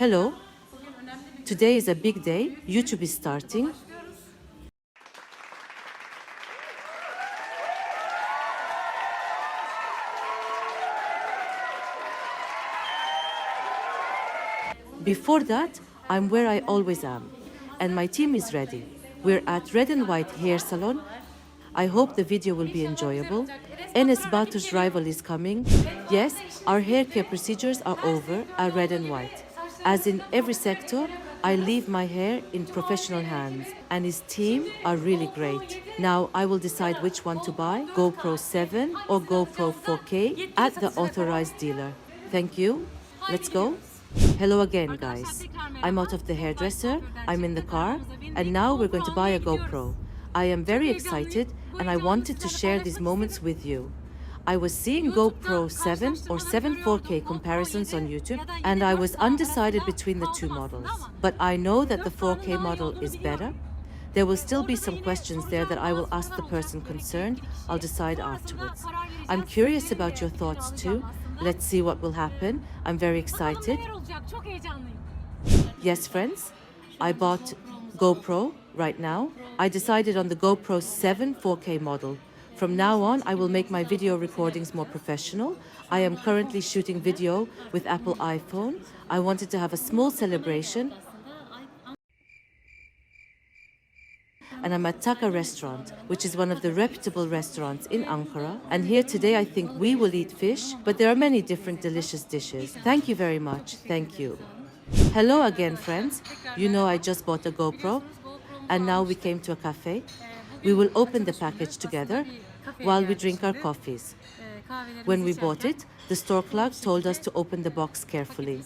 Hello, today is a big day. YouTube is starting. Before that, I'm where I always am, and my team is ready. We're at Red and White Hair Salon. I hope the video will be enjoyable. Enes Batur's rival is coming. Yes, our hair care procedures are over at Red and White. As in every sector, I leave my hair in professional hands, and his team are really great. Now I will decide which one to buy, GoPro 7 or GoPro 4K at the authorized dealer. Thank you. Let's go. Hello again, guys. I'm out of the hairdresser, I'm in the car, and now we're going to buy a GoPro. I am very excited, and I wanted to share these moments with you. I was seeing GoPro 7 or 7 4K comparisons on YouTube, and I was undecided between the two models. But I know that the 4K model is better. There will still be some questions there that I will ask the person concerned. I'll decide afterwards. I'm curious about your thoughts too. Let's see what will happen. I'm very excited. Yes, friends, I bought GoPro right now. I decided on the GoPro 7 4K model. From now on, I will make my video recordings more professional. I am currently shooting video with Apple iPhone. I wanted to have a small celebration. And I'm at Taka restaurant, which is one of the reputable restaurants in Ankara. And here today I think we will eat fish, but there are many different delicious dishes. Thank you very much. Thank you. Hello again, friends. You know I just bought a GoPro, and now we came to a cafe. We will open the package together while we drink our coffees. When we bought it, the store clerk told us to open the box carefully.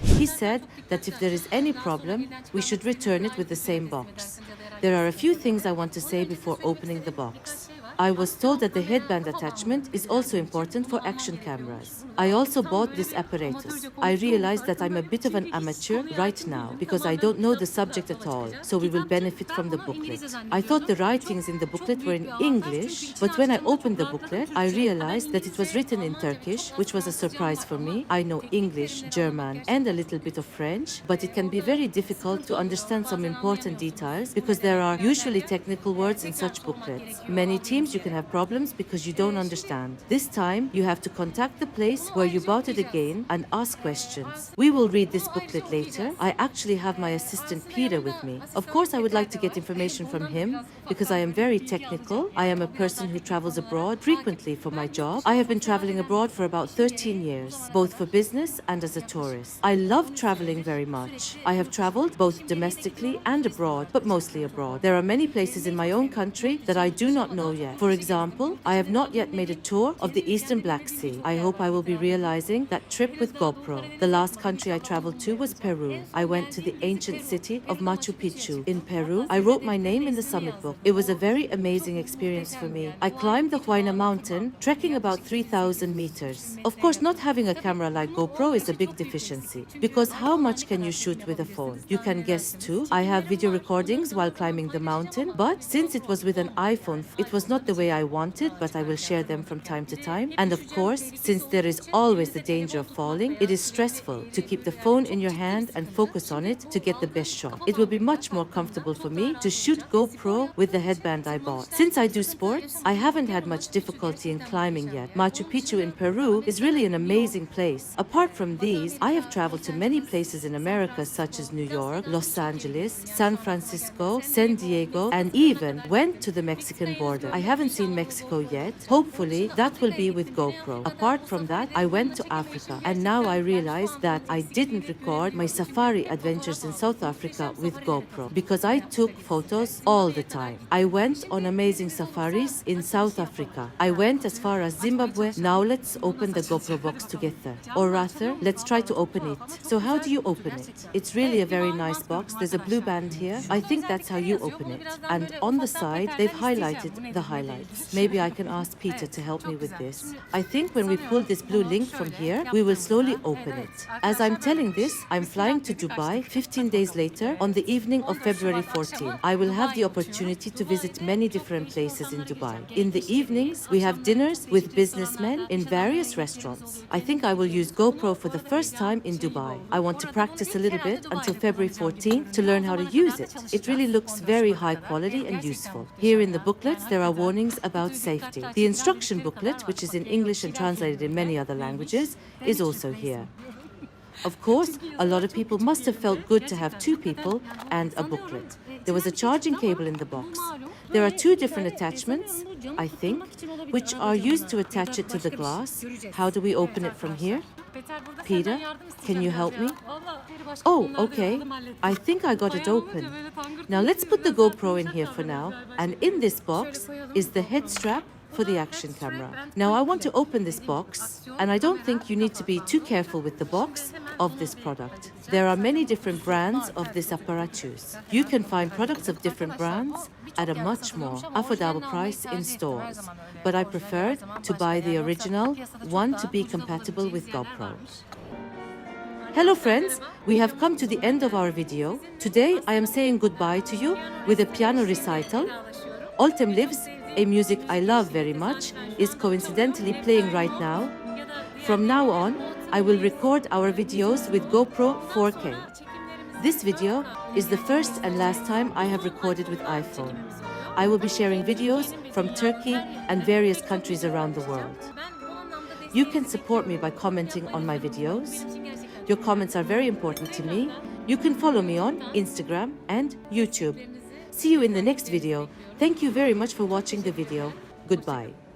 He said that if there is any problem, we should return it with the same box. There are a few things I want to say before opening the box. I was told that the headband attachment is also important for action cameras. I also bought this apparatus. I realized that I'm a bit of an amateur right now because I don't know the subject at all, so we will benefit from the booklet. I thought the writings in the booklet were in English, but when I opened the booklet, I realized that it was written in Turkish, which was a surprise for me. I know English, German, and a little bit of French, but it can be very difficult to understand some important details because there are usually technical words in such booklets. Many times you can have problems because you don't understand. This time, you have to contact the place where you bought it again and ask questions. We will read this booklet later. I actually have my assistant Peter with me. Of course, I would like to get information from him because I am very technical. I am a person who travels abroad frequently for my job. I have been traveling abroad for about 13 years, both for business and as a tourist. I love traveling very much. I have traveled both domestically and abroad, but mostly abroad. There are many places in my own country that I do not know yet. For example, I have not yet made a tour of the Eastern Black Sea. I hope I will be realizing that trip with GoPro. The last country I traveled to was Peru. I went to the ancient city of Machu Picchu in Peru. I wrote my name in the summit book. It was a very amazing experience for me. I climbed the Huayna mountain, trekking about 3,000 meters. Of course, not having a camera like GoPro is a big deficiency because how much can you shoot with a phone? You can guess too. I have video recordings while climbing the mountain, but since it was with an iPhone, it was not the way I wanted, but I will share them from time to time. And of course, since there is always the danger of falling, it is stressful to keep the phone in your hand and focus on it to get the best shot. It will be much more comfortable for me to shoot GoPro with the headband I bought. Since I do sports, I haven't had much difficulty in climbing yet. Machu Picchu in Peru is really an amazing place. Apart from these, I have traveled to many places in America such as New York, Los Angeles, San Francisco, San Diego, and even went to the Mexican border. I haven't seen Mexico yet. Hopefully, that will be with GoPro. Apart from that, I went to Africa, and now I realize that I didn't record my safari adventures in South Africa with GoPro because I took photos all the time. I went on amazing safaris in South Africa. I went as far as Zimbabwe. Now let's open the GoPro box together. Or rather, let's try to open it. So how do you open it? It's really a very nice box. There's a blue band here. I think that's how you open it. And on the side, they've highlighted the highlights. Maybe I can ask Peter to help me with this. I think when we pull this blue link from here, we will slowly open it. As I'm telling this, I'm flying to Dubai 15 days later on the evening of February 14. I will have the opportunity to visit many different places in Dubai. In the evenings, we have dinners with businessmen in various restaurants. I think I will use GoPro for the first time in Dubai. I want to practice a little bit until February 14 to learn how to use it. It really looks very high quality and useful. Here in the booklets, there are warnings about safety. The instruction booklet, which is in English and translated in many other languages, is also here. Of course, a lot of people must have felt good to have two people and a booklet. There was a charging cable in the box. There are two different attachments, I think, which are used to attach it to the glass. How do we open it from here? Peter, can you help me? Oh, okay. I think I got it open. Now let's put the GoPro in here for now. And in this box is the head strap for the action camera. Now I want to open this box, and I don't think you need to be too careful with the box of this product. There are many different brands of this apparatus. You can find products of different brands at a much more affordable price in stores, but I preferred to buy the original one to be compatible with GoPro. Hello friends, we have come to the end of our video. Today I am saying goodbye to you with a piano recital. Oltem Lives, a music I love very much, is coincidentally playing right now. From now on, I will record our videos with GoPro 4K. This video is the first and last time I have recorded with iPhone. I will be sharing videos from Turkey and various countries around the world. You can support me by commenting on my videos. Your comments are very important to me. You can follow me on Instagram and YouTube. See you in the next video. Thank you very much for watching the video. Goodbye.